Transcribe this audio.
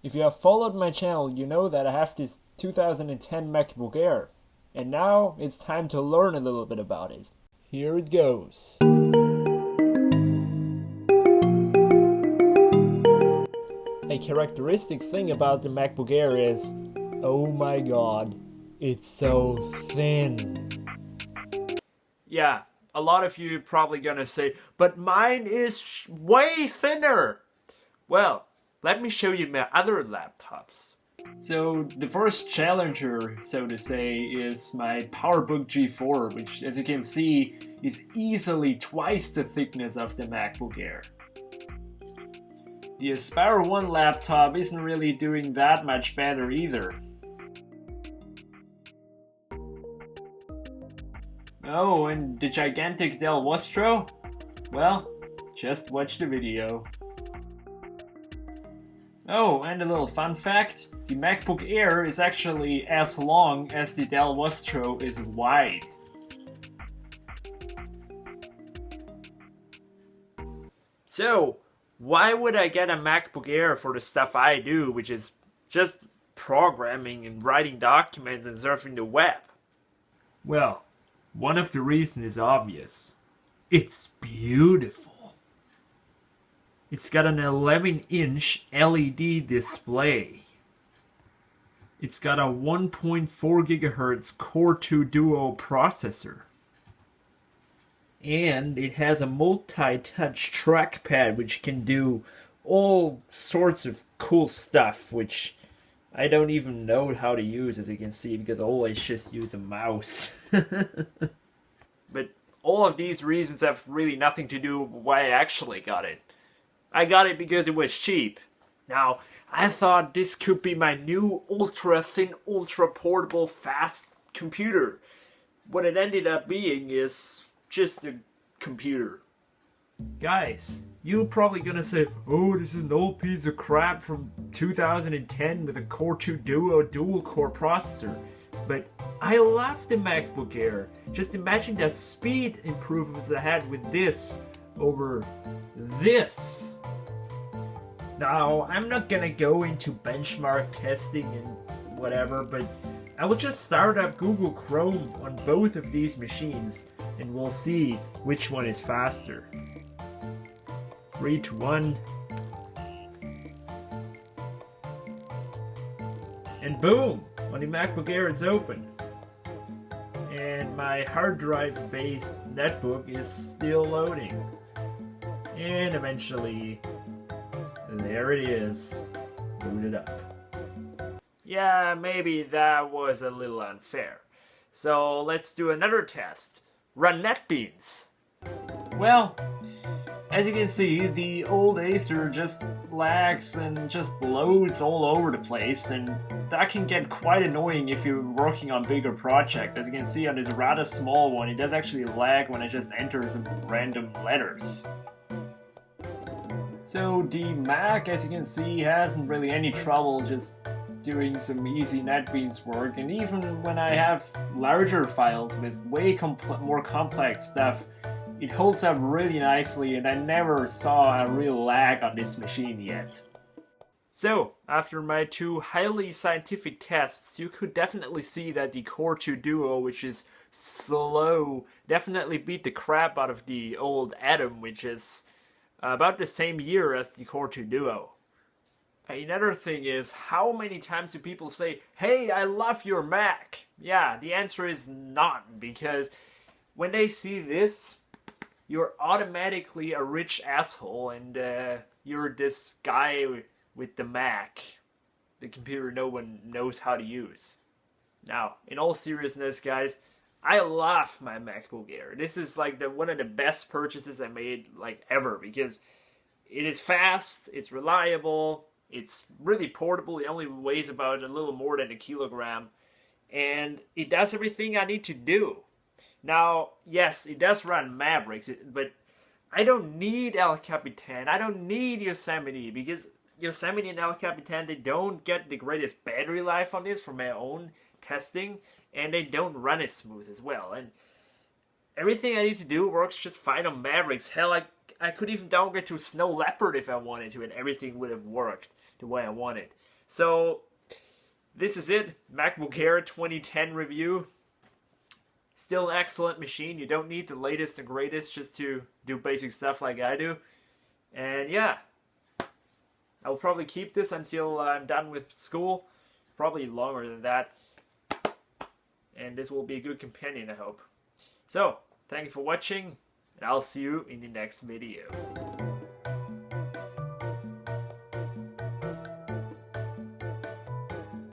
If you have followed my channel, you know that I have this 2010 MacBook Air. And now it's time to learn a little bit about it. Here it goes. A characteristic thing about the MacBook Air is, oh my god, it's so thin. Yeah, a lot of you are probably gonna say, but mine is way thinner. Well, let me show you my other laptops. So the first challenger, so to say, is my PowerBook G4, which as you can see is easily twice the thickness of the MacBook Air. The Aspire 1 laptop isn't really doing that much better either. Oh, and the gigantic Dell Vostro? Well, just watch the video. Oh, and a little fun fact, the MacBook Air is actually as long as the Dell Vostro is wide. So, why would I get a MacBook Air for the stuff I do, which is just programming and writing documents and surfing the web? Well, one of the reasons is obvious. It's beautiful. It's got an 11-inch LED display. It's got a 1.4 GHz Core 2 Duo processor. And it has a multi-touch trackpad which can do all sorts of cool stuff, which I don't even know how to use, as you can see, because I always just use a mouse. But all of these reasons have really nothing to do with why I actually got it. I got it because it was cheap. Now, I thought this could be my new ultra-thin, ultra-portable, fast computer. What it ended up being is just a computer. Guys, you're probably gonna say, oh, this is an old piece of crap from 2010 with a Core 2 Duo dual-core processor. But I love the MacBook Air. Just imagine the speed improvements I had with this over this. Now, I'm not gonna go into benchmark testing and whatever, but I will just start up Google Chrome on both of these machines and we'll see which one is faster. 3 to 1. And boom! On the MacBook Air it's open. And my hard drive based netbook is still loading. And eventually, there it is, booted up. Yeah, maybe that was a little unfair. So let's do another test. Run NetBeans. Well, as you can see, the old Acer just lags and just loads all over the place, and that can get quite annoying if you're working on bigger projects. As you can see on this rather small one, it does actually lag when I just enter some random letters. So the Mac, as you can see, hasn't really any trouble just doing some easy NetBeans work, and even when I have larger files with way more complex stuff, it holds up really nicely, and I never saw a real lag on this machine yet. So, after my two highly scientific tests, you could definitely see that the Core 2 Duo, which is slow, definitely beat the crap out of the old Atom, which is about the same year as the Core 2 Duo. Another thing is, how many times do people say, hey, I love your Mac? Yeah, the answer is not, because when they see this, you're automatically a rich asshole, and you're this guy with the Mac, the computer no one knows how to use. Now, in all seriousness, guys, I love my MacBook Air. This is like one of the best purchases I made like ever, because it is fast, it's reliable, it's really portable. It only weighs about a little more than a kilogram, and it does everything I need to do. Now, yes, it does run Mavericks, but I don't need El Capitan. I don't need Yosemite, because Yosemite and El Capitan, they don't get the greatest battery life on this from my own testing, and they don't run as smooth as well. And everything I need to do works just fine on Mavericks. Hell, I could even downgrade to Snow Leopard if I wanted to, and everything would have worked. the way I want it. So this is it, MacBook Air 2010 review. Still an excellent machine. You don't need the latest and greatest just to do basic stuff like I do. And yeah, I'll probably keep this until I'm done with school. Probably longer than that. And this will be a good companion, I hope. So, thank you for watching, and I'll see you in the next video.